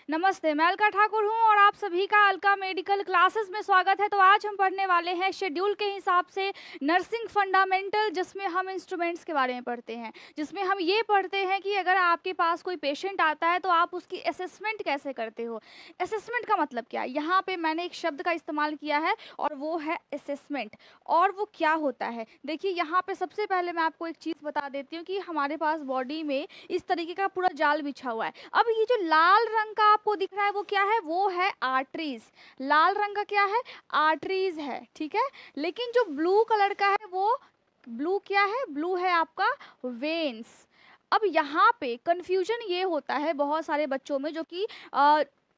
नमस्ते, मैं अलका ठाकुर हूँ और आप सभी का अलका मेडिकल क्लासेस में स्वागत है। तो आज हम पढ़ने वाले हैं शेड्यूल के हिसाब से नर्सिंग फंडामेंटल, जिसमें हम इंस्ट्रूमेंट्स के बारे में पढ़ते हैं, जिसमें हम ये पढ़ते हैं कि अगर आपके पास कोई पेशेंट आता है तो आप उसकी असेसमेंट कैसे करते हो। असेसमेंट का मतलब क्या है, यहाँ पे मैंने एक शब्द का इस्तेमाल किया है और वो है असेसमेंट। और वो क्या होता है, देखिए यहाँ पे सबसे पहले मैं आपको एक चीज़ बता देती हूँ कि हमारे पास बॉडी में इस तरीके का पूरा जाल बिछा हुआ है। अब ये जो लाल रंग का आपको दिख रहा है वो क्या है, वो है आर्टरीज। लाल रंग का क्या है, आर्टरीज है, ठीक है। लेकिन जो ब्लू कलर का है वो ब्लू क्या है, ब्लू है आपका वेन्स। अब यहाँ पे कंफ्यूजन ये होता है बहुत सारे बच्चों में जो कि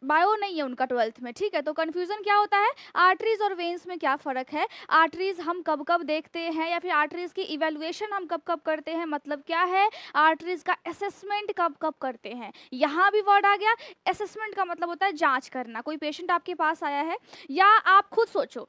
बायो नहीं है उनका 12th में, ठीक है। तो कंफ्यूजन क्या होता है, आर्टरीज और वेन्स में क्या फ़र्क है, आर्टरीज हम कब कब देखते हैं या फिर आर्टरीज की इवेल्युएशन हम कब कब करते हैं, मतलब क्या है, आर्टरीज का असेसमेंट कब कब करते हैं। यहाँ भी वर्ड आ गया। असेसमेंट का मतलब होता है जांच करना। कोई पेशेंट आपके पास आया है, या आप खुद सोचो,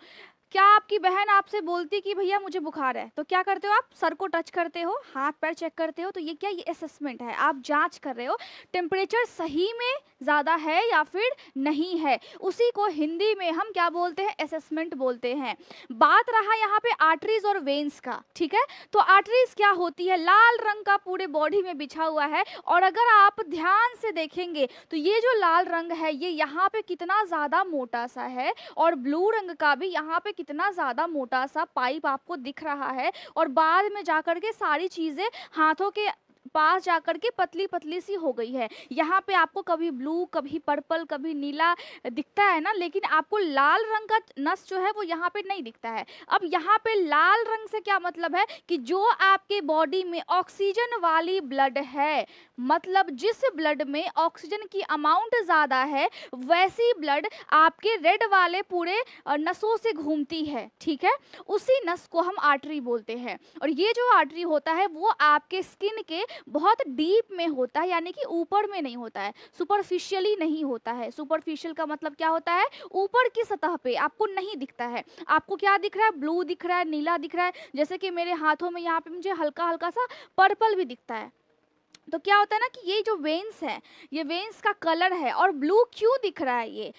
क्या आपकी बहन आपसे बोलती कि भैया मुझे बुखार है, तो क्या करते हो आप, सर को टच करते हो, हाथ पैर चेक करते हो, तो ये क्या, ये असेसमेंट है, आप जांच कर रहे हो टेम्परेचर सही में ज़्यादा है या फिर नहीं है। उसी को हिंदी में हम क्या बोलते हैं, असेसमेंट बोलते हैं। बात रहा यहाँ पे आर्टरीज और वेन्स का, ठीक है। तो आर्टरीज क्या होती है, लाल रंग का पूरे बॉडी में बिछा हुआ है, और अगर आप ध्यान से देखेंगे तो ये जो लाल रंग है ये यहाँ पे कितना ज़्यादा मोटा सा है, और ब्लू रंग का भी यहाँ पे कितना ज़्यादा मोटा सा पाइप आपको दिख रहा है, और बाद में जाकर के सारी चीज़ें हाथों के पास जाकर के पतली पतली सी हो गई है। यहाँ पे आपको कभी ब्लू, कभी पर्पल, कभी नीला दिखता है ना, लेकिन आपको लाल रंग का नस जो है वो यहाँ पे नहीं दिखता है। अब यहाँ पे लाल रंग से क्या मतलब है कि जो आपके बॉडी में ऑक्सीजन वाली ब्लड है, मतलब जिस ब्लड में ऑक्सीजन की अमाउंट ज़्यादा है वैसी ब्लड आपके रेड वाले पूरे नसों से घूमती है, ठीक है। उसी नस को हम आर्टरी बोलते हैं। और ये जो आर्टरी होता है वो आपके स्किन के बहुत डीप में होता है, यानी कि ऊपर में नहीं होता है, सुपरफिशियली नहीं होता है। सुपरफिशियल का मतलब क्या होता है, ऊपर की सतह पे आपको नहीं दिखता है। आपको क्या दिख रहा है, ब्लू दिख रहा है, नीला दिख रहा है, जैसे कि मेरे हाथों में यहाँ पे मुझे हल्का हल्का सा पर्पल भी दिखता है। तो क्या होता है ना कि ये जो वेन्स है, ये वेन्स का कलर है। और ब्लू क्यों दिख रहा है, ये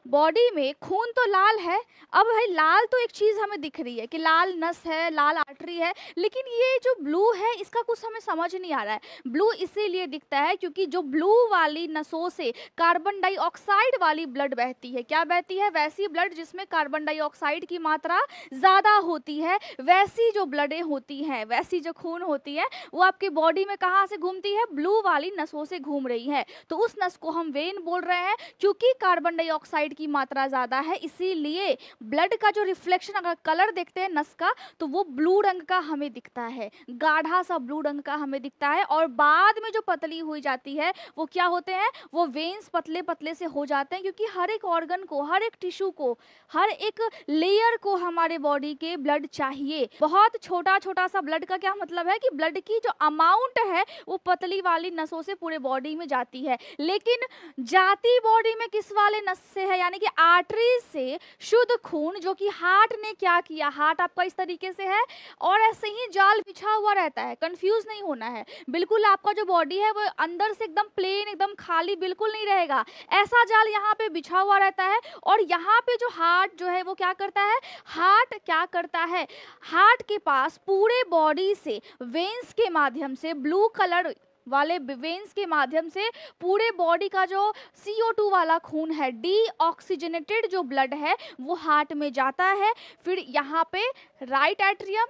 बॉडी में खून तो लाल है। अब भाई लाल तो एक चीज़ हमें दिख रही है कि लाल नस है, लाल आर्टरी है, लेकिन ये जो ब्लू है इसका कुछ हमें समझ नहीं आ रहा है। ब्लू इसीलिए दिखता है क्योंकि जो ब्लू वाली नसों से कार्बन डाइऑक्साइड वाली ब्लड बहती है। क्या बहती है, वैसी ब्लड जिसमें कार्बन डाइऑक्साइड की मात्रा ज़्यादा होती है, वैसी जो ब्लडें होती हैं, वैसी जो खून होती है वो आपके बॉडी में कहाँ से घूमती है, ब्लू वाली नसों से घूम रही है। तो उस नस को हम वेन बोल रहे हैं। क्योंकि कार्बन डाइऑक्साइड की मात्रा ज्यादा है, इसीलिए ब्लड का जो रिफ्लेक्शन अगर कलर देखते हैं नस का तो वो ब्लू रंग का हमें दिखता है, गाढ़ा सा ब्लू रंग का हमें दिखता है। और बाद में जो पतली हुई जाती है वो क्या होते हैं, वो वेन्स पतले पतले से हो जाते हैं, क्योंकि हर एक ऑर्गन को, हर एक टिश्यू को, हर एक लेयर को हमारे बॉडी के ब्लड चाहिए। बहुत छोटा छोटा सा ब्लड का क्या मतलब है कि ब्लड की जो अमाउंट है वो पतली वाली नसों से पूरे बॉडी में जाती है। लेकिन जाती बॉडी में किस वाले नस से है, यानी कि आर्टरीज से शुद्ध खून, जो कि हार्ट ने क्या किया, हार्ट आपका इस तरीके से है और ऐसे ही जाल बिछा हुआ रहता है। कंफ्यूज नहीं होना है, बिल्कुल आपका जो बॉडी है वो अंदर से एकदम प्लेन, एकदम खाली बिल्कुल नहीं रहेगा। ऐसा जाल यहाँ पे बिछा हुआ रहता है। और यहाँ पे जो हार्ट जो है वो क्या करता है, हार्ट क्या करता है, हार्ट के पास पूरे बॉडी से वेन्स के माध्यम से, ब्लू कलर वाले वेन्स के माध्यम से पूरे बॉडी का जो CO2 वाला खून है, डीऑक्सीजनेटेड जो ब्लड है वो हार्ट में जाता है। फिर यहाँ पे राइट एट्रियम,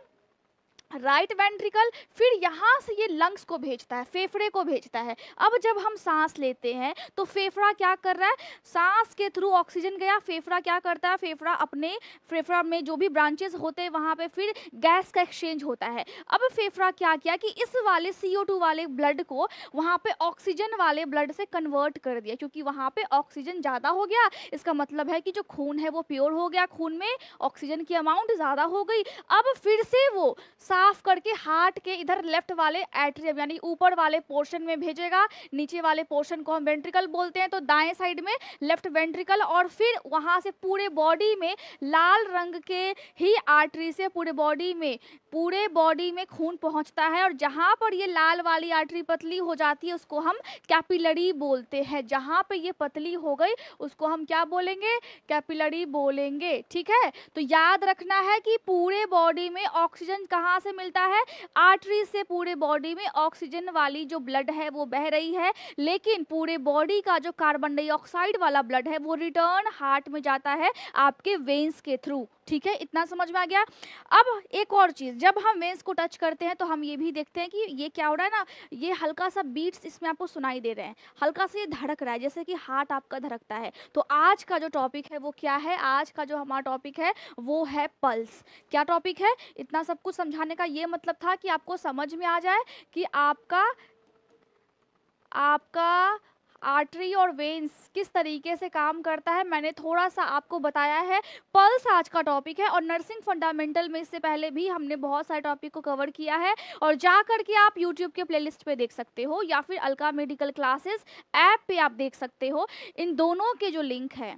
राइट वेंट्रिकल, फिर यहाँ से ये लंग्स को भेजता है, फेफड़े को भेजता है। अब जब हम सांस लेते हैं तो फेफड़ा क्या कर रहा है, सांस के थ्रू ऑक्सीजन गया, फेफड़ा क्या करता है, फेफड़ा अपने फेफड़ा में जो भी ब्रांचेस होते हैं वहाँ पे फिर गैस का एक्सचेंज होता है। अब फेफड़ा क्या किया कि इस वाले CO2 वाले ब्लड को वहाँ पे ऑक्सीजन वाले ब्लड से कन्वर्ट कर दिया, क्योंकि वहाँ पे ऑक्सीजन ज़्यादा हो गया। इसका मतलब है कि जो खून है वो प्योर हो गया, खून में ऑक्सीजन की अमाउंट ज़्यादा हो गई। अब फिर से वो साफ करके हार्ट के इधर लेफ्ट वाले एट्रियम यानी ऊपर वाले पोर्शन में भेजेगा। नीचे वाले पोर्शन को हम वेंट्रिकल बोलते हैं, तो दाएं साइड में लेफ्ट वेंट्रिकल, और फिर वहां से पूरे बॉडी में लाल रंग के ही आर्टरी से पूरे बॉडी में खून पहुंचता है। और जहां पर ये लाल वाली आर्टरी पतली हो जाती है उसको हम कैपिलरी बोलते हैं। जहां पे ये पतली हो गई उसको हम क्या बोलेंगे? कैपिलरी बोलेंगे। ठीक है, तो याद रखना है कि पूरे बॉडी में ऑक्सीजन कहाँ से मिलता है? आर्टरी से पूरे बॉडी में ऑक्सीजन वाली जो ब्लड है वो बह रही है, लेकिन पूरे बॉडी का जो कार्बन डाइऑक्साइड वाला ब्लड है वो रिटर्न हार्ट में जाता है आपके वेन्स के थ्रू। ठीक है, इतना समझ में आ गया। अब एक और चीज, जब हम वेन्स को टच करते हैं तो हम ये भी देखते हैं कि ये क्या हो रहा है ना, ये हल्का सा बीट्स इसमें आपको सुनाई दे रहे हैं, हल्का सा ये धड़क रहा है जैसे कि हार्ट आपका धड़कता है। तो आज का जो टॉपिक है वो क्या है? आज का जो हमारा टॉपिक है वो है पल्स। क्या टॉपिक है? इतना सब कुछ समझाने का ये मतलब था कि आपको समझ में आ जाए कि आपका आर्टरी और वेन्स किस तरीके से काम करता है। मैंने थोड़ा सा आपको बताया है। पल्स आज का टॉपिक है, और नर्सिंग फंडामेंटल में इससे पहले भी हमने बहुत सारे टॉपिक को कवर किया है, और जा करके आप यूट्यूब के प्लेलिस्ट पे देख सकते हो या फिर अलका मेडिकल क्लासेस ऐप पे आप देख सकते हो। इन दोनों के जो लिंक है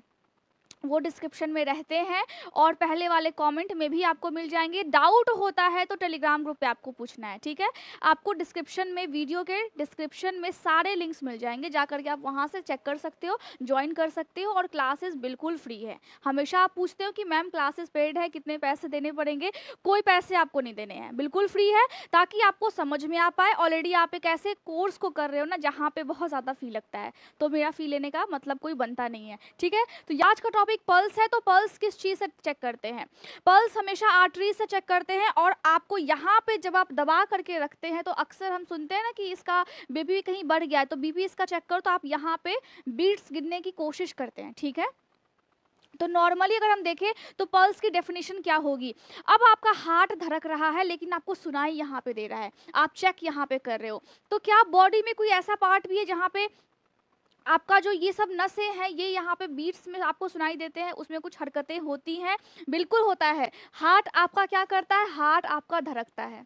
वो डिस्क्रिप्शन में रहते हैं, और पहले वाले कमेंट में भी आपको मिल जाएंगे। डाउट होता है तो टेलीग्राम ग्रुप पे आपको पूछना है। ठीक है, आपको डिस्क्रिप्शन में, वीडियो के डिस्क्रिप्शन में सारे लिंक्स मिल जाएंगे, जा करके आप वहाँ से चेक कर सकते हो, ज्वाइन कर सकते हो, और क्लासेस बिल्कुल फ्री है। हमेशा आप पूछते हो कि मैम क्लासेस पेड है, कितने पैसे देने पड़ेंगे? कोई पैसे आपको नहीं देने हैं, बिल्कुल फ्री है, ताकि आपको समझ में आ पाए। ऑलरेडी आप एक ऐसे कोर्स को कर रहे हो ना जहाँ पे बहुत ज़्यादा फी लगता है, तो मेरा फी लेने का मतलब कोई बनता नहीं है। ठीक है, तो आज का टॉपिक पल्स है। तो पल्स किस चीज से चेक करते हैं? पल्स हमेशा आर्टरी से चेक करते हैं, और आपको यहाँ पे जब आप दबा करके रखते हैं तो अक्सर हम सुनते हैं ना कि इसका बीपी कहीं बढ़ गया है, तो बीपी इसका चेक करो, तो आप यहाँ पे बीट्स गिनने की कोशिश करते हैं। ठीक है, तो नॉर्मली अगर हम देखें तो पल्स की डेफिनेशन क्या होगी? अब आपका हार्ट धड़क रहा है लेकिन आपको सुनाई यहाँ पे दे रहा है, आप चेक यहाँ पे कर रहे हो, तो क्या बॉडी में कोई ऐसा पार्ट भी है जहाँ पे आपका जो ये सब नसें हैं ये यहाँ पे बीट्स में आपको सुनाई देते हैं, उसमें कुछ हरकतें होती हैं? बिल्कुल होता है। हार्ट आपका क्या करता है? हार्ट आपका धड़कता है।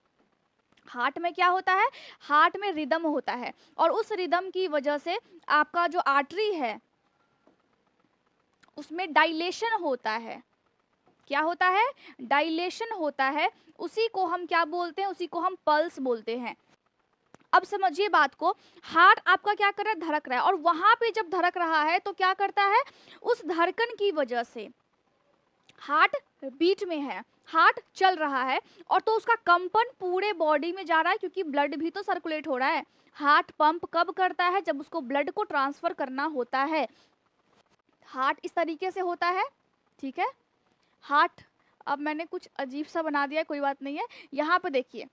हार्ट में क्या होता है? हार्ट में रिदम होता है, और उस रिदम की वजह से आपका जो आर्टरी है उसमें डाइलेशन होता है। क्या होता है? डाइलेशन होता है। उसी को हम क्या बोलते हैं? उसी को हम पल्स बोलते हैं। अब समझिए बात को, हार्ट आपका क्या कर रहा है? धड़क रहा है, और वहां पे जब धड़क रहा है तो क्या करता है? उस धड़कन की वजह से हार्ट बीट में है, हार्ट चल रहा है, और तो उसका कंपन पूरे बॉडी में जा रहा है, क्योंकि ब्लड भी तो सर्कुलेट हो रहा है। हार्ट पंप कब करता है? जब उसको ब्लड को ट्रांसफर करना होता है। हार्ट इस तरीके से होता है। ठीक है, हार्ट, अब मैंने कुछ अजीब सा बना दिया है, कोई बात नहीं है। यहाँ पे देखिए,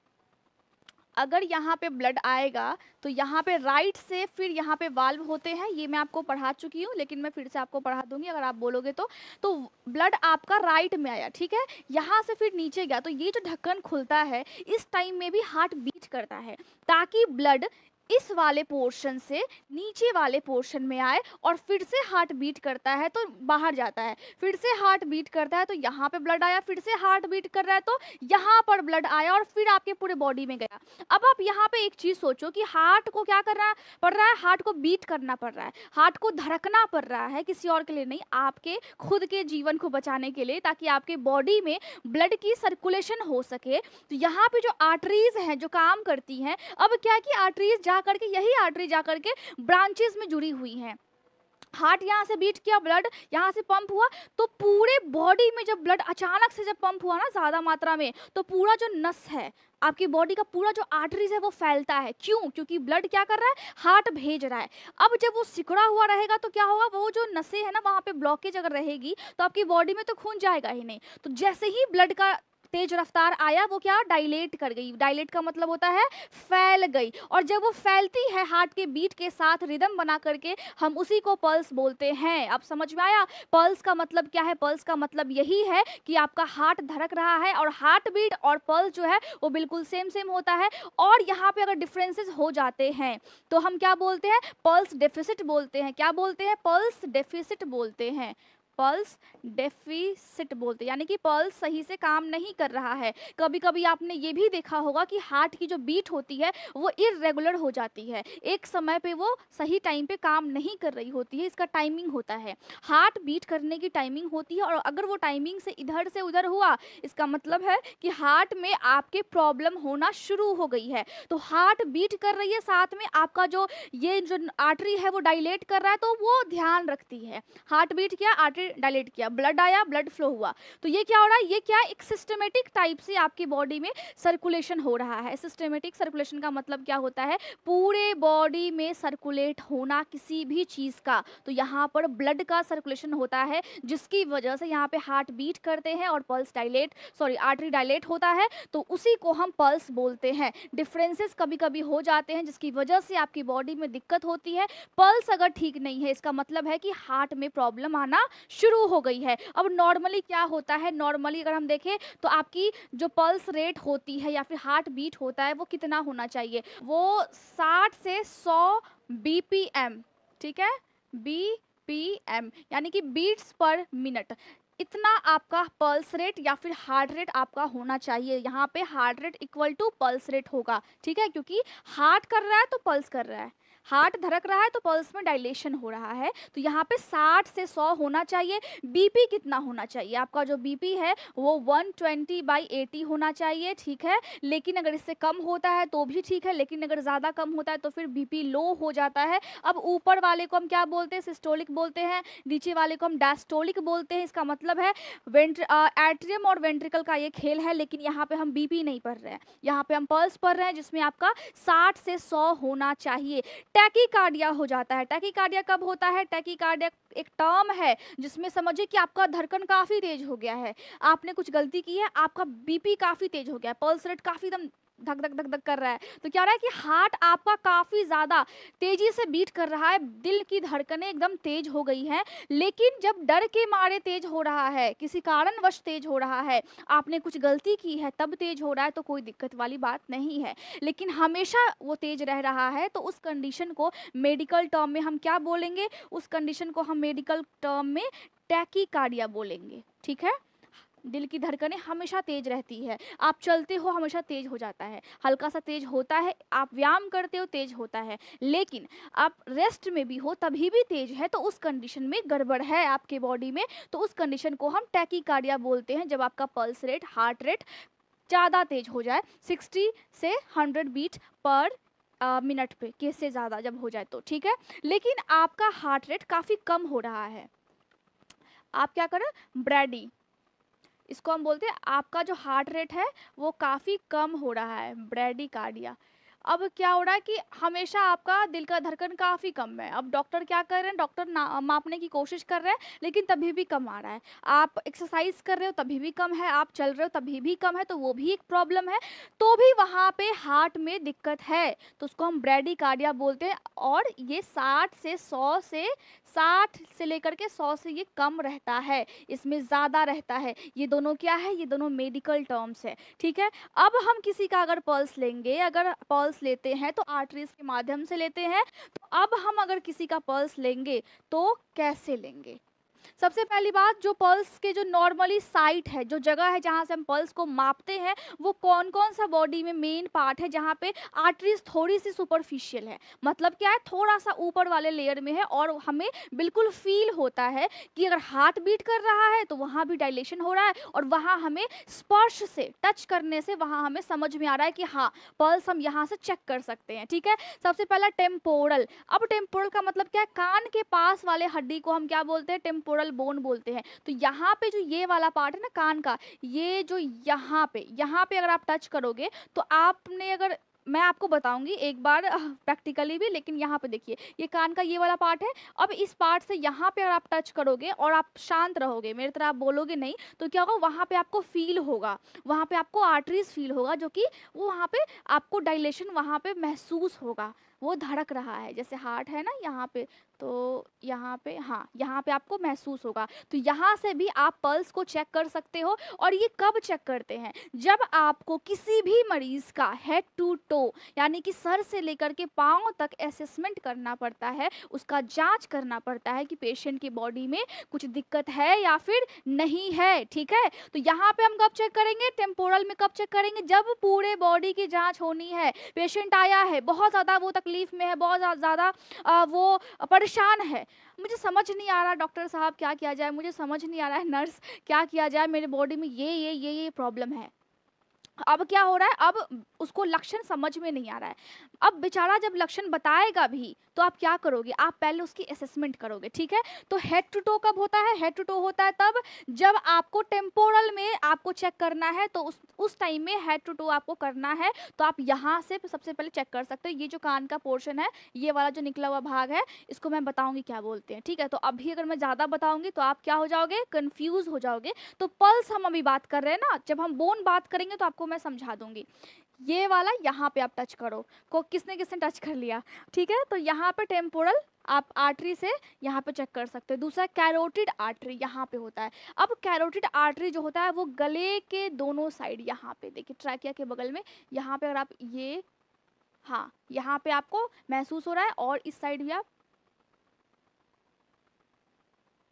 अगर यहाँ पे ब्लड आएगा तो यहाँ पे राइट से फिर यहाँ पे वाल्व होते हैं, ये मैं आपको पढ़ा चुकी हूँ, लेकिन मैं फिर से आपको पढ़ा दूंगी अगर आप बोलोगे तो ब्लड आपका राइट में आया, ठीक है, यहाँ से फिर नीचे गया, तो ये जो ढक्कन खुलता है इस टाइम में भी हार्ट बीट करता है, ताकि ब्लड इस वाले पोर्शन से नीचे वाले पोर्शन में आए, और फिर से हार्ट बीट करता है तो बाहर जाता है, फिर से हार्ट बीट करता है तो यहाँ पे ब्लड आया, फिर से हार्ट बीट कर रहा है तो यहाँ पर ब्लड आया, और फिर आपके पूरे बॉडी में गया। अब आप यहाँ पे एक चीज सोचो कि हार्ट को क्या करना पड़ रहा है? हार्ट को बीट करना पड़ रहा है, हार्ट को धड़कना पड़ रहा है, किसी और के लिए नहीं, आपके खुद के जीवन को बचाने के लिए, ताकि आपके बॉडी में ब्लड की सर्कुलेशन हो सके। तो यहाँ पे जो आर्टरीज हैं जो काम करती हैं, अब क्या है कि आर्टरीज जा करके, यही आर्टरी जा करके ब्रांचेस में जुड़ी हुई हैं। हार्ट यहाँ से बीट किया, ब्लड यहाँ से पंप हुआ, तो पूरे बॉडी में जब ब्लड अचानक से जब पंप हुआ ना ज्यादा मात्रा में, तो पूरा जो नस है आपकी बॉडी का, पूरा जो आर्टरीज है वो फैलता है। क्यों? क्योंकि ब्लड क्या कर रहा है? हार्ट भेज रहा है। अब जब वो सिकुड़ा हुआ रहेगा तो क्या होगा? वो जो नसें है ना, वहाँ पे ब्लॉकेज अगर रहेगी तो आपकी बॉडी में तो खून जाएगा ही नहीं। तो जैसे ही ब्लड का तेज रफ्तार आया, वो क्या? डायलेट कर गई। डायलेट का मतलब होता है फैल गई, और जब वो फैलती है हार्ट के बीट के साथ रिदम बना करके, हम उसी को पल्स बोलते हैं। अब समझ में आया पल्स का मतलब क्या है? पल्स का मतलब यही है कि आपका हार्ट धड़क रहा है, और हार्ट बीट और पल्स जो है वो बिल्कुल सेम सेम होता है। और यहाँ पे अगर डिफरेंसेस हो जाते हैं तो हम क्या बोलते हैं? पल्स डेफिसिट बोलते हैं। क्या बोलते हैं? पल्स डेफिसिट बोलते हैं। पल्स डेफिसिट बोलते हैं, यानी कि पल्स सही से काम नहीं कर रहा है। कभी कभी आपने ये भी देखा होगा कि हार्ट की जो बीट होती है वो इरेगुलर हो जाती है, एक समय पे वो सही टाइम पे काम नहीं कर रही होती है। इसका टाइमिंग होता है, हार्ट बीट करने की टाइमिंग होती है, और अगर वो टाइमिंग से इधर से उधर हुआ, इसका मतलब है कि हार्ट में आपके प्रॉब्लम होना शुरू हो गई है। तो हार्ट बीट कर रही है, साथ में आपका जो ये जो आर्टरी है वो डायलेट कर रहा है, तो वो ध्यान रखती है। हार्ट बीट किया, आर्टरी डायलेट किया, ब्लड आया, ब्लड फ्लो हुआ, तो ये क्या हो रहा है, ये क्या एक सिस्टमेटिक टाइप से आपकी बॉडी में सर्कुलेशन हो रहा है। सिस्टमेटिक सर्कुलेशन का मतलब क्या होता है, पूरे बॉडी में सर्कुलेट होना किसी भी चीज का। तो यहाँ पर ब्लड का सर्कुलेशन होता है, जिसकी वजह से यहाँ पे हार्ट बीट करते हैं और pulse dilate, sorry artery dilate होता है, तो उसी को हम पल्स बोलते हैं। डिफरेंसेस कभी कभी हो जाते हैं जिसकी वजह से आपकी बॉडी में दिक्कत होती है। पल्स अगर ठीक नहीं है, इसका मतलब है कि हार्ट में प्रॉब्लम आना शुरू हो गई है। अब नॉर्मली क्या होता है, नॉर्मली अगर हम देखें तो आपकी जो पल्स रेट होती है या फिर हार्ट बीट होता है वो कितना होना चाहिए, वो 60 से 100 बीपीएम, ठीक है, बीपीएम यानी कि बीट्स पर मिनट, इतना आपका पल्स रेट या फिर हार्ट रेट आपका होना चाहिए। यहाँ पे heart rate equal to pulse rate होगा, ठीक है, क्योंकि हार्ट कर रहा है तो पल्स कर रहा है, हार्ट धड़क रहा है तो पल्स में डायलेशन हो रहा है। तो यहाँ पे 60 से 100 होना चाहिए। बीपी कितना होना चाहिए, आपका जो बीपी है वो 120/80 होना चाहिए, ठीक है। लेकिन अगर इससे कम होता है तो भी ठीक है, लेकिन अगर ज़्यादा कम होता है तो फिर बीपी लो हो जाता है। अब ऊपर वाले को हम क्या बोलते हैं, सिस्टोलिक बोलते हैं, नीचे वाले को हम डायस्टोलिक बोलते हैं। इसका मतलब है एट्रियम और वेंट्रिकल का ये खेल है, लेकिन यहाँ पे हम बीपी नहीं पढ़ रहे हैं, यहाँ पे हम पल्स पढ़ रहे हैं, जिसमें आपका 60 से 100 होना चाहिए। टैकीकार्डिया हो जाता है। टैकीकार्डिया कब होता है, टैकीकार्डिया एक टर्म है जिसमें समझिए कि आपका धड़कन काफी तेज हो गया है, आपने कुछ गलती की है, आपका बीपी काफी तेज हो गया है, पल्स रेट काफी एकदम धक धक धक धक कर रहा है। तो क्या हो रहा है कि हार्ट आपका काफी ज्यादा तेजी से बीट कर रहा है, दिल की धड़कनें एकदम तेज हो गई हैं। लेकिन जब डर के मारे तेज हो रहा है, किसी कारणवश तेज हो रहा है, आपने कुछ गलती की है तब तेज हो रहा है, तो कोई दिक्कत वाली बात नहीं है। लेकिन हमेशा वो तेज रह रहा है, तो उस कंडीशन को मेडिकल टर्म में हम क्या बोलेंगे, उस कंडीशन को हम मेडिकल टर्म में टैकीकार्डिया बोलेंगे, ठीक है। दिल की धड़कनें हमेशा तेज रहती है, आप चलते हो हमेशा तेज हो जाता है, हल्का सा तेज होता है, आप व्यायाम करते हो तेज होता है, लेकिन आप रेस्ट में भी हो तभी भी तेज है, तो उस कंडीशन में गड़बड़ है आपके बॉडी में। तो उस कंडीशन को हम टैकीकार्डिया बोलते हैं, जब आपका पल्स रेट, हार्ट रेट ज़्यादा तेज हो जाए, 60 से 100 बीट पर मिनट पे, के से ज़्यादा जब हो जाए तो, ठीक है। लेकिन आपका हार्ट रेट काफ़ी कम हो रहा है, आप क्या करें, ब्रैडी, इसको हम बोलते हैं, आपका जो हार्ट रेट है वो काफ़ी कम हो रहा है, ब्रैडीकार्डिया। अब क्या हो रहा है कि हमेशा आपका दिल का धड़कन काफ़ी कम है। अब डॉक्टर क्या कर रहे हैं, डॉक्टर मापने की कोशिश कर रहे हैं, लेकिन तभी भी कम आ रहा है। आप एक्सरसाइज कर रहे हो तभी भी कम है, आप चल रहे हो तभी भी कम है, तो वो भी एक प्रॉब्लम है, तो भी वहाँ पे हार्ट में दिक्कत है, तो उसको हम ब्रैडीकार्डिया बोलते हैं। और ये 60 से 100 से 60 से लेकर के 100 से ये कम रहता है, इसमें ज़्यादा रहता है। ये दोनों क्या है, ये दोनों मेडिकल टर्म्स है, ठीक है। अब हम किसी का अगर पल्स लेंगे, अगर पल्स लेते हैं तो आर्टरीज के माध्यम से लेते हैं, तो अब हम अगर किसी का पल्स लेंगे तो कैसे लेंगे। सबसे पहली बात, जो पल्स के जो नॉर्मली साइट है, जो जगह है जहाँ से हम पल्स को मापते हैं, वो कौन कौन सा बॉडी में मेन पार्ट है जहाँ पे आर्टरीज थोड़ी सी सुपरफिशियल है, मतलब क्या है, थोड़ा सा ऊपर वाले लेयर में है, और हमें बिल्कुल फील होता है कि अगर हार्ट बीट कर रहा है तो वहाँ भी डायलेशन हो रहा है, और वहाँ हमें स्पर्श से, टच करने से वहाँ हमें समझ में आ रहा है कि हाँ पल्स हम यहाँ से चेक कर सकते हैं, ठीक है। सबसे पहला टेम्पोरल। अब टेम्पोरल का मतलब क्या है, कान के पास वाले हड्डी को हम क्या बोलते हैं, टेम्पोरल बोन बोलते हैं। तो यहाँ पे जो ये वाला पार्ट है ना कान का, ये जो यहाँ पे अगर आप टच करोगे तो आपने, अगर मैं आपको बताऊंगी एक बार प्रैक्टिकली भी, लेकिन यहाँ पे देखिए, ये कान का ये वाला पार्ट है। अब इस पार्ट से यहाँ पे अगर आप टच करोगे और आप शांत रहोगे, मेरी तरह आप बोलोगे नहीं, तो क्या होगा, वहाँ पे आपको फील होगा, वहाँ पे आपको आर्टरीज फील होगा, जो कि वो वहाँ पे आपको डायलेशन वहाँ पे महसूस होगा, वो धड़क रहा है, जैसे हार्ट है ना यहाँ पे, तो यहाँ पे, हाँ, यहाँ पे आपको महसूस होगा। तो यहाँ से भी आप पल्स को चेक कर सकते हो। और ये कब चेक करते हैं? जब आपको किसी भी मरीज़ का हेड टू टो यानी कि सर से लेकर के पाँव तक असेसमेंट करना पड़ता है, उसका जाँच करना पड़ता है कि पेशेंट की बॉडी में कुछ दिक्कत है या फिर नहीं है, ठीक है? तो यहाँ पे हम कब चेक करेंगे? टेम्पोरल में कब चेक करेंगे? जब पूरे बॉडी की जाँच होनी है। पेशेंट आया है, बहुत ज़्यादा वो तकलीफ़ में है, बहुत ज़्यादा वो परेशान है, मुझे समझ नहीं आ रहा डॉक्टर साहब क्या किया जाए, मुझे समझ नहीं आ रहा है नर्स क्या किया जाए, मेरे बॉडी में ये प्रॉब्लम है। अब क्या हो रहा है? अब उसको लक्षण समझ में नहीं आ रहा है। अब बेचारा जब लक्षण बताएगा भी, तो आप क्या करोगे? आप पहले उसकी असेसमेंट करोगे, ठीक है? तो हेड टू टो कब होता है? हेड टू टो होता है तब जब आपको टेम्पोरल में आपको चेक करना है, तो उस टाइम में हेड टू टो आपको करना है। तो आप यहाँ से सबसे पहले चेक कर सकते हो। ये जो कान का पोर्शन है, ये वाला जो निकला हुआ भाग है, इसको मैं बताऊंगी क्या बोलते हैं, ठीक है? तो अभी अगर मैं ज़्यादा बताऊंगी तो आप क्या हो जाओगे? कन्फ्यूज़ हो जाओगे। तो पल्स हम अभी बात कर रहे हैं ना, जब हम बोन बात करेंगे तो आपको मैं समझा दूंगी। ये वाला यहाँ पे आप टच करो, को किसने किसने टच कर लिया, ठीक है? तो यहाँ पे टेम्पोरल आप आर्टरी से यहाँ पे चेक कर सकते हो। दूसरा कैरोटिड आर्टरी यहाँ पे होता है। अब कैरोटिड आर्टरी जो होता है वो गले के दोनों साइड, यहाँ पे देखिए ट्रैकिया के बगल में, यहाँ पे अगर आप ये, हाँ, यहाँ पे आपको महसूस हो रहा है। और इस साइड भी आप,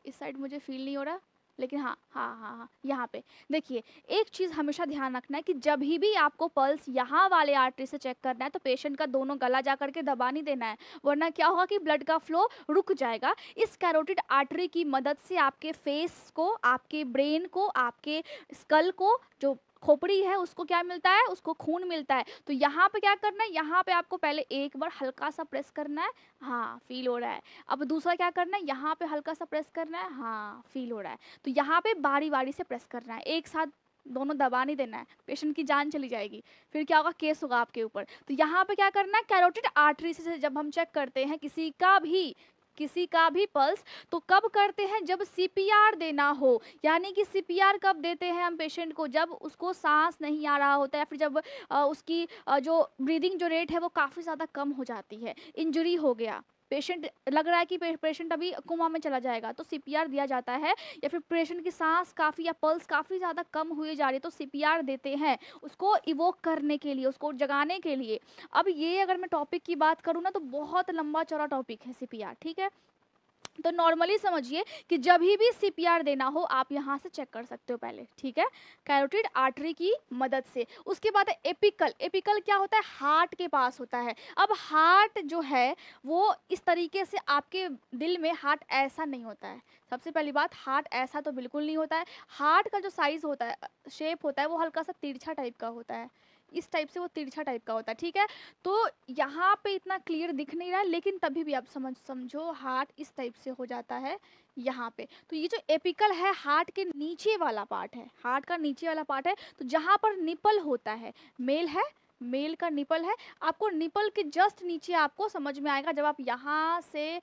इस साइड मुझे फील नहीं हो रहा, लेकिन हाँ हाँ हाँ हाँ, यहाँ पे देखिए। एक चीज़ हमेशा ध्यान रखना है कि जब भी आपको पल्स यहाँ वाले आर्टरी से चेक करना है, तो पेशेंट का दोनों गला जा करके दबा नहीं देना है, वरना क्या होगा कि ब्लड का फ्लो रुक जाएगा। इस कैरोटिड आर्टरी की मदद से आपके फेस को, आपके ब्रेन को, आपके स्कल को, जो खोपड़ी है उसको क्या मिलता है? उसको खून मिलता है। तो यहाँ पे क्या करना है? यहाँ पे आपको पहले एक बार हल्का सा प्रेस करना है, हाँ फील हो रहा है। अब दूसरा क्या करना है? यहाँ पे हल्का सा प्रेस करना है, हाँ फील हो रहा है। तो यहाँ पे बारी बारी से प्रेस करना है, एक साथ दोनों दबा नहीं देना है, पेशेंट की जान चली जाएगी, फिर क्या होगा? केस होगा आपके ऊपर। तो यहाँ पे क्या करना है? कैरोटिड आर्टरी से जब हम चेक करते हैं किसी का भी पल्स, तो कब करते हैं? जब सीपीआर देना हो। यानी कि सीपीआर कब देते हैं हम पेशेंट को? जब उसको सांस नहीं आ रहा होता है, फिर जब उसकी जो ब्रीदिंग जो रेट है वो काफ़ी ज़्यादा कम हो जाती है, इंजरी हो गया, पेशेंट लग रहा है कि पेशेंट अभी कोमा में चला जाएगा, तो सीपीआर दिया जाता है। या फिर पेशेंट की सांस काफ़ी या पल्स काफ़ी ज़्यादा कम हुई जा रही है, तो सीपीआर देते हैं उसको इवोक करने के लिए, उसको जगाने के लिए। अब ये अगर मैं टॉपिक की बात करूँ ना, तो बहुत लंबा चौड़ा टॉपिक है सीपीआर, ठीक है? तो नॉर्मली समझिए कि जब भी सीपीआर देना हो, आप यहाँ से चेक कर सकते हो पहले, ठीक है? कैरोटिड आर्टरी की मदद से। उसके बाद है एपिकल। एपिकल क्या होता है? हार्ट के पास होता है। अब हार्ट जो है वो इस तरीके से, आपके दिल में हार्ट ऐसा नहीं होता है। सबसे पहली बात, हार्ट ऐसा तो बिल्कुल नहीं होता है। हार्ट का जो साइज होता है, शेप होता है, वो हल्का सा तिरछा टाइप का होता है, इस टाइप से वो तिरछा टाइप का होता है, ठीक है? तो यहाँ पे इतना क्लियर दिख नहीं रहा है, लेकिन तभी भी आप समझो हार्ट इस टाइप से हो जाता है यहाँ पे। तो ये जो एपिकल है, हार्ट के नीचे वाला पार्ट है, हार्ट का नीचे वाला पार्ट है। तो जहाँ पर निपल होता है, मेल है, मेल का निपल है, आपको निपल के जस्ट नीचे आपको समझ में आएगा। जब आप यहाँ से,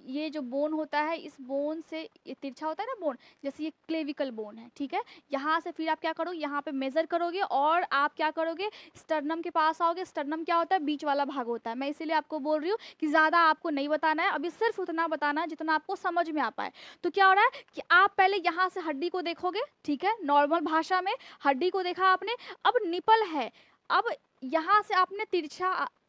ये जो बोन होता है, इस बोन से, ये तिरछा होता है ना बोन, जैसे ये क्लेविकल बोन है, ठीक है? यहाँ से फिर आप क्या करोगे? यहाँ पे मेजर करोगे और आप क्या करोगे? स्टर्नम के पास आओगे। स्टर्नम क्या होता है? बीच वाला भाग होता है। मैं इसीलिए आपको बोल रही हूँ कि ज़्यादा आपको नहीं बताना है, अभी सिर्फ उतना बताना है जितना आपको समझ में आ पाए। तो क्या हो रहा है कि आप पहले यहाँ से हड्डी को देखोगे, ठीक है? नॉर्मल भाषा में हड्डी को देखा आपने, अब निपल है। अब यहाँ से आपने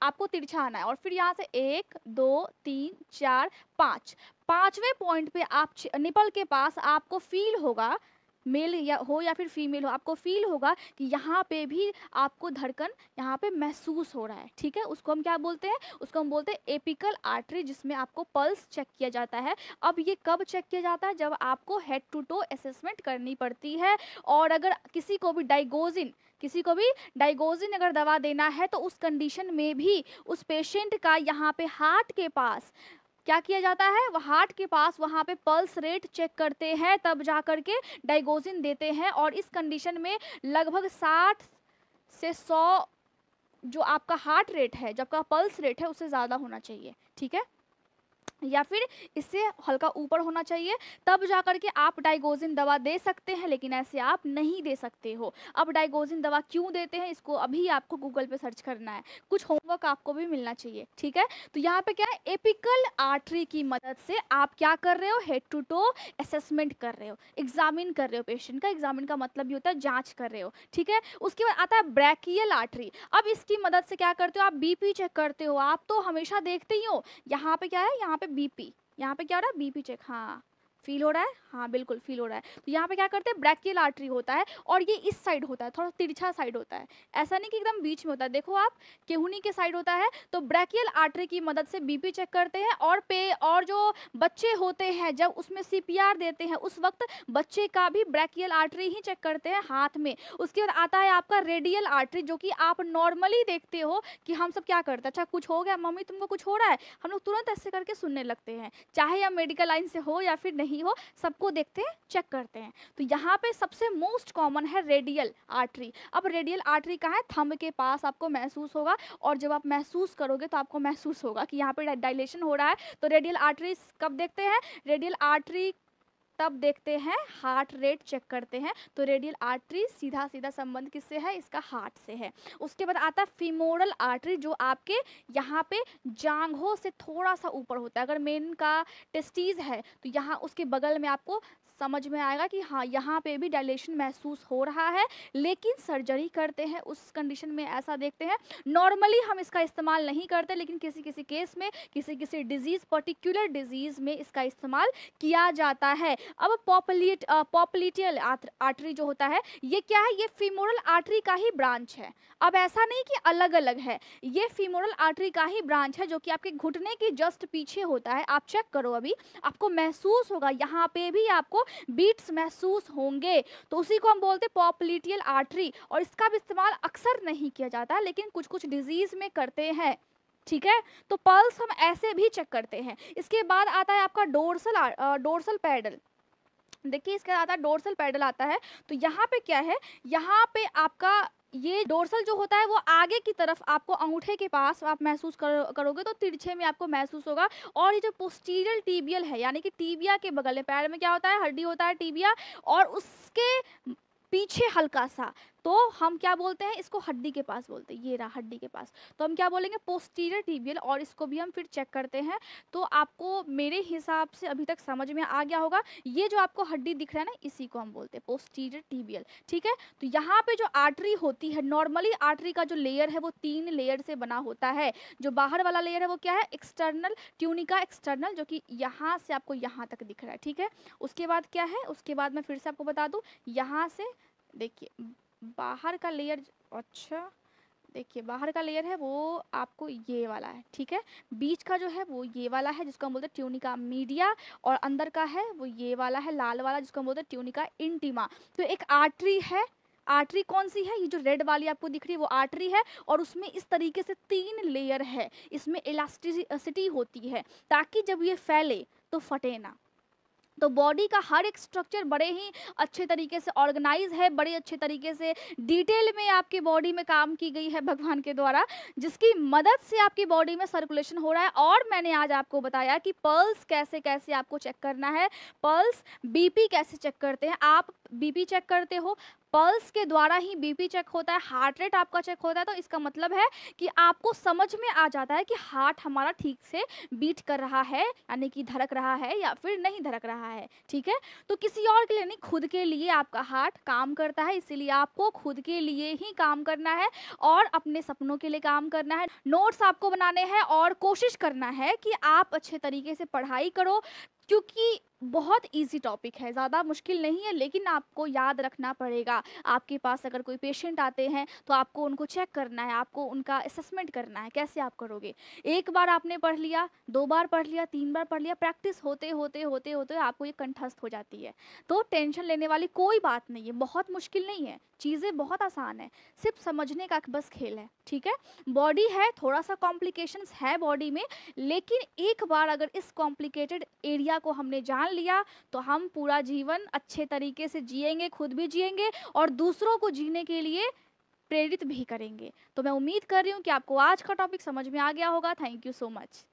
आपको तिरछा आना है, और फिर यहाँ से 1 2 3 4 5, पांचवें पॉइंट पे आप निपल के पास आपको फील होगा, मेल या फिर फीमेल हो, आपको फील होगा कि यहाँ पे भी आपको धड़कन यहाँ पे महसूस हो रहा है, ठीक है? उसको हम क्या बोलते हैं? उसको हम बोलते हैं एपिकल आर्टरी, जिसमें आपको पल्स चेक किया जाता है। अब ये कब चेक किया जाता है? जब आपको हेड टू टो असेसमेंट करनी पड़ती है। और अगर किसी को भी डाइगोजिन अगर दवा देना है, तो उस कंडीशन में भी उस पेशेंट का यहाँ पे हार्ट के पास क्या किया जाता है? वो हार्ट के पास वहाँ पे पल्स रेट चेक करते हैं, तब जा करके डाइगोजिन देते हैं। और इस कंडीशन में लगभग 60 से 100 जो आपका हार्ट रेट है, जो आपका पल्स रेट है, उससे ज़्यादा होना चाहिए, ठीक है? या फिर इससे हल्का ऊपर होना चाहिए, तब जा कर के आप डाइगोजिन दवा दे सकते हैं, लेकिन ऐसे आप नहीं दे सकते हो। अब डाइगोजिन दवा क्यों देते हैं, इसको अभी आपको गूगल पे सर्च करना है, कुछ होमवर्क आपको भी मिलना चाहिए, ठीक है। तो यहाँ पे क्या है, एपिकल आर्टरी की मदद से आप क्या कर रहे हो, हेड टू टो असेसमेंट कर रहे हो, एग्जामिन कर रहे हो पेशेंट का। एग्जामिन का मतलब भी होता है जांच कर रहे हो, ठीक है। उसके बाद आता है ब्रैकियल आर्टरी। अब इसकी मदद से क्या करते हो, आप बीपी चेक करते हो। आप तो हमेशा देखते ही हो, यहाँ पे क्या है, यहाँ पे बीपी, यहाँ पे क्या हो रहा है, बीपी चेक, हाँ फील हो रहा है, हाँ बिल्कुल फील हो रहा है। तो यहाँ पे क्या करते हैं, ब्रैकियल आर्टरी होता है और ये इस साइड होता है, थोड़ा तिरछा साइड होता है, ऐसा नहीं कि एकदम बीच में होता है। देखो आप, केहूनी के साइड होता है। तो ब्रैकियल आर्टरी की मदद से बीपी चेक करते हैं। और जो बच्चे होते हैं जब उसमें सीपीआर देते हैं उस वक्त बच्चे का भी ब्रैकियल आर्टरी ही चेक करते हैं हाथ में। उसके बाद आता है आपका रेडियल आर्टरी, जो कि आप नॉर्मली देखते हो कि हम सब क्या करते हैं, अच्छा कुछ हो गया मम्मी, तुमको कुछ हो रहा है, हम लोग तुरंत ऐसे करके सुनने लगते हैं, चाहे आप मेडिकल लाइन से हो या फिर नहीं हो, सबको देखते हैं, चेक करते हैं। तो यहाँ पे सबसे मोस्ट कॉमन है रेडियल आर्टरी। अब रेडियल आर्टरी कहाँ है, थंब के पास आपको महसूस होगा, और जब आप महसूस करोगे तो आपको महसूस होगा कि यहाँ पे डायलेशन हो रहा है। तो रेडियल आर्टरी कब देखते हैं, रेडियल आर्टरी तब देखते हैं हार्ट रेट चेक करते हैं। तो रेडियल आर्टरी सीधा सीधा संबंध किससे है, इसका हार्ट से है। उसके बाद आता है फीमोरल आर्टरी, जो आपके यहाँ पे जांघों से थोड़ा सा ऊपर होता है। अगर मेन का टेस्टीज है तो यहाँ उसके बगल में आपको समझ में आएगा कि हाँ यहाँ पे भी डायलेशन महसूस हो रहा है, लेकिन सर्जरी करते हैं उस कंडीशन में ऐसा देखते हैं। नॉर्मली हम इसका इस्तेमाल नहीं करते, लेकिन किसी किसी केस में, किसी किसी डिजीज, पर्टिकुलर डिजीज में इसका इस्तेमाल किया जाता है। अब पॉपलिटियल आर्टरी जो होता है, ये क्या है, ये फीमोरल आर्टरी का ही ब्रांच है। अब ऐसा नहीं कि अलग अलग है, ये फीमोरल आर्टरी का ही ब्रांच है, जो कि आपके घुटने के जस्ट पीछे होता है। आप चेक करो, अभी आपको महसूस होगा, यहाँ पे भी आपको बीट्स महसूस होंगे। तो उसी को हम बोलते हैं पॉपलिटियल आर्टरी, और इसका भी इस्तेमाल अक्सर नहीं किया जाता, लेकिन कुछ कुछ डिजीज में करते हैं, ठीक है। तो पल्स हम ऐसे भी चेक करते हैं। इसके बाद आता है आपका डोर्सल पैडल। देखिए इसके आता है डोर्सल पैडल आता है। तो यहाँ पे क्या है, यहाँ पे आपका ये डोर्सल जो होता है वो आगे की तरफ आपको अंगूठे के पास आप महसूस करोगे तो तिरछे में आपको महसूस होगा। और ये जो पोस्टीरियर टीबियल है, यानी कि टीबिया के बगल में, पैर में क्या होता है, हड्डी होता है टीबिया, और उसके पीछे हल्का सा, तो हम क्या बोलते हैं, इसको हड्डी के पास बोलते हैं, ये रहा हड्डी के पास, तो हम क्या बोलेंगे, पोस्टीरियर टीबियल। और इसको भी हम फिर चेक करते हैं। तो आपको मेरे हिसाब से अभी तक समझ में आ गया होगा, ये जो आपको हड्डी दिख रहा है ना, इसी को हम बोलते हैं पोस्टीरियर टीबियल, ठीक है। तो यहाँ पे जो आर्टरी होती है, नॉर्मली आर्टरी का जो लेयर है वो 3 लेयर से बना होता है। जो बाहर वाला लेयर है वो क्या है, एक्सटर्नल ट्यूनिका एक्सटर्नल, जो कि यहाँ से आपको यहाँ तक दिख रहा है, ठीक है। उसके बाद क्या है, उसके बाद मैं फिर से आपको बता दूँ, यहाँ से देखिए बाहर का लेयर, अच्छा देखिए बाहर का लेयर है वो आपको ये वाला है, ठीक है। बीच का जो है वो ये वाला है, जिसको हम बोलते हैं ट्यूनिका मीडिया, और अंदर का है वो ये वाला है लाल वाला, जिसको हम बोलते हैं ट्यूनिका इंटीमा। तो एक आर्टरी है, आर्टरी कौन सी है, ये जो रेड वाली आपको दिख रही है वो आर्टरी है, और उसमें इस तरीके से 3 लेयर है। इसमें इलास्टिसिटी होती है, ताकि जब ये फैले तो फटे ना। तो बॉडी का हर एक स्ट्रक्चर बड़े ही अच्छे तरीके से ऑर्गेनाइज है, बड़े अच्छे तरीके से डिटेल में आपकी बॉडी में काम की गई है भगवान के द्वारा, जिसकी मदद से आपकी बॉडी में सर्कुलेशन हो रहा है। और मैंने आज आपको बताया कि पल्स कैसे कैसे आपको चेक करना है, पल्स, बीपी कैसे चेक करते हैं, आप बीपी चेक करते हो, पल्स के द्वारा ही बीपी चेक होता है, हार्ट रेट आपका चेक होता है। तो इसका मतलब है कि आपको समझ में आ जाता है कि हार्ट हमारा ठीक से बीट कर रहा है, यानी कि धड़क रहा है या फिर नहीं धड़क रहा है, ठीक है। तो किसी और के लिए नहीं, खुद के लिए आपका हार्ट काम करता है, इसीलिए आपको खुद के लिए ही काम करना है और अपने सपनों के लिए काम करना है। नोट्स आपको बनाने हैं और कोशिश करना है कि आप अच्छे तरीके से पढ़ाई करो, क्योंकि बहुत इजी टॉपिक है, ज़्यादा मुश्किल नहीं है, लेकिन आपको याद रखना पड़ेगा। आपके पास अगर कोई पेशेंट आते हैं तो आपको उनको चेक करना है, आपको उनका असेसमेंट करना है। कैसे आप करोगे, एक बार आपने पढ़ लिया, 2 बार पढ़ लिया, 3 बार पढ़ लिया, प्रैक्टिस होते होते होते होते आपको ये कंठस्थ हो जाती है। तो टेंशन लेने वाली कोई बात नहीं है, बहुत मुश्किल नहीं है, चीज़ें बहुत आसान है, सिर्फ समझने का बस खेल है, ठीक है। बॉडी है, थोड़ा सा कॉम्प्लिकेशंस है बॉडी में, लेकिन एक बार अगर इस कॉम्प्लिकेटेड एरिया को हमने जान लिया तो हम पूरा जीवन अच्छे तरीके से जिएंगे, खुद भी जिएंगे और दूसरों को जीने के लिए प्रेरित भी करेंगे। तो मैं उम्मीद कर रही हूँ कि आपको आज का टॉपिक समझ में आ गया होगा। Thank you so much.